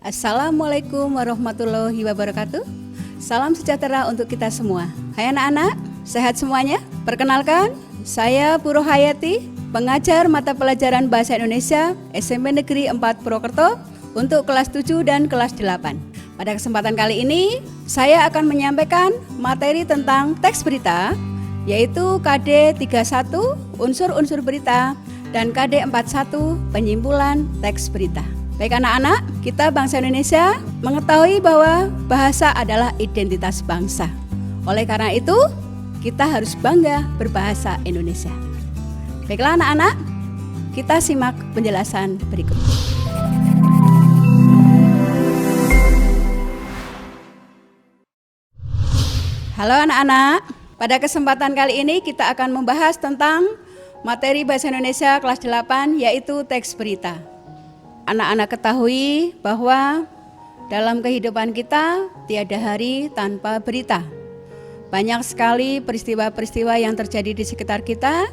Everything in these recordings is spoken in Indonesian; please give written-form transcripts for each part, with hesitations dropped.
Assalamualaikum warahmatullahi wabarakatuh. Salam sejahtera untuk kita semua. Hai anak-anak, sehat semuanya? Perkenalkan, saya Puro Hayati, pengajar mata pelajaran Bahasa Indonesia SMP Negeri 4 Purwokerto untuk kelas 7 dan kelas 8. Pada kesempatan kali ini, saya akan menyampaikan materi tentang teks berita, yaitu KD 31 unsur-unsur berita dan KD 41 penyimpulan teks berita. Baik anak-anak, kita bangsa Indonesia mengetahui bahwa bahasa adalah identitas bangsa. Oleh karena itu, kita harus bangga berbahasa Indonesia. Baiklah anak-anak, kita simak penjelasan berikut. Halo anak-anak, pada kesempatan kali ini kita akan membahas tentang materi Bahasa Indonesia kelas 8, yaitu teks berita. Anak-anak ketahui bahwa dalam kehidupan kita tiada hari tanpa berita. Banyak sekali peristiwa-peristiwa yang terjadi di sekitar kita,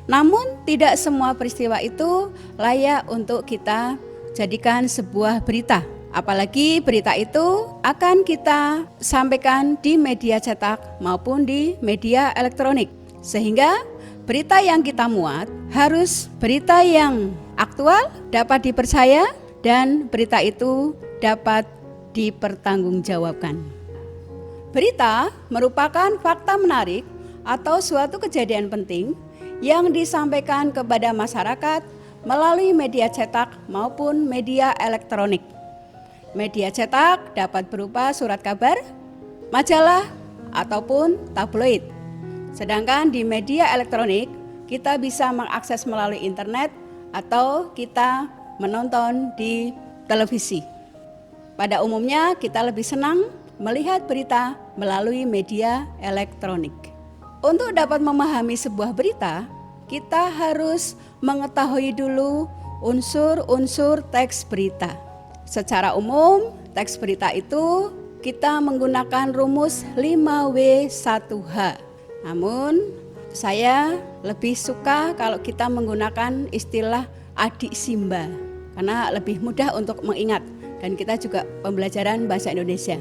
namun tidak semua peristiwa itu layak untuk kita jadikan sebuah berita. Apalagi berita itu akan kita sampaikan di media cetak maupun di media elektronik. Sehingga berita yang kita muat harus berita yang aktual, dapat dipercaya, dan berita itu dapat dipertanggungjawabkan. Berita merupakan fakta menarik atau suatu kejadian penting yang disampaikan kepada masyarakat melalui media cetak maupun media elektronik. Media cetak dapat berupa surat kabar, majalah, ataupun tabloid. Sedangkan di media elektronik, kita bisa mengakses melalui internet atau kita menonton di televisi. Pada umumnya kita lebih senang melihat berita melalui media elektronik. Untuk dapat memahami sebuah berita, kita harus mengetahui dulu unsur-unsur teks berita. Secara umum, teks berita itu kita menggunakan rumus 5W1H. Namun saya lebih suka kalau kita menggunakan istilah adik Simba karena lebih mudah untuk mengingat dan kita juga pembelajaran bahasa Indonesia.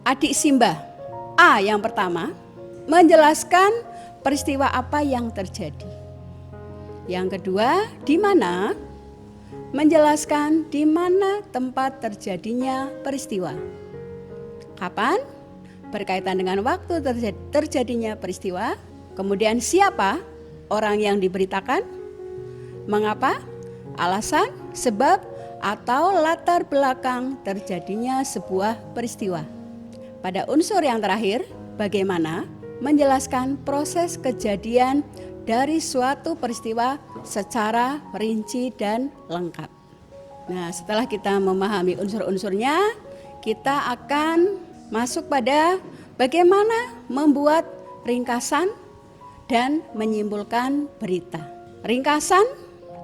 Adik Simba. A yang pertama, menjelaskan peristiwa apa yang terjadi. Yang kedua, di mana? Menjelaskan di mana tempat terjadinya peristiwa. Kapan? Berkaitan dengan waktu terjadinya peristiwa. Kemudian siapa orang yang diberitakan, mengapa, alasan, sebab, atau latar belakang terjadinya sebuah peristiwa. Pada unsur yang terakhir, bagaimana menjelaskan proses kejadian dari suatu peristiwa secara rinci dan lengkap. Nah, setelah kita memahami unsur-unsurnya, kita akan masuk pada bagaimana membuat ringkasan dan menyimpulkan berita. Ringkasan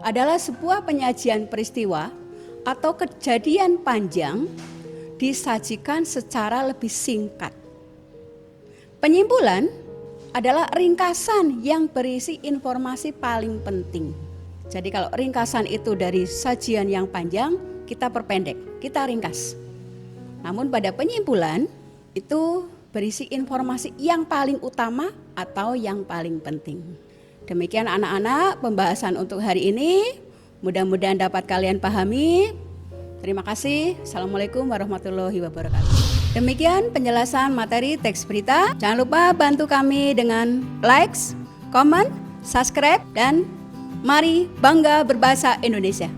adalah sebuah penyajian peristiwa atau kejadian panjang disajikan secara lebih singkat. Penyimpulan adalah ringkasan yang berisi informasi paling penting. Jadi kalau ringkasan itu dari sajian yang panjang, kita perpendek, kita ringkas. Namun pada penyimpulan itu berisi informasi yang paling utama atau yang paling penting. Demikian anak-anak pembahasan untuk hari ini. Mudah-mudahan dapat kalian pahami. Terima kasih. Assalamualaikum warahmatullahi wabarakatuh. Demikian penjelasan materi teks berita. Jangan lupa bantu kami dengan likes, comment, subscribe, dan mari bangga berbahasa Indonesia.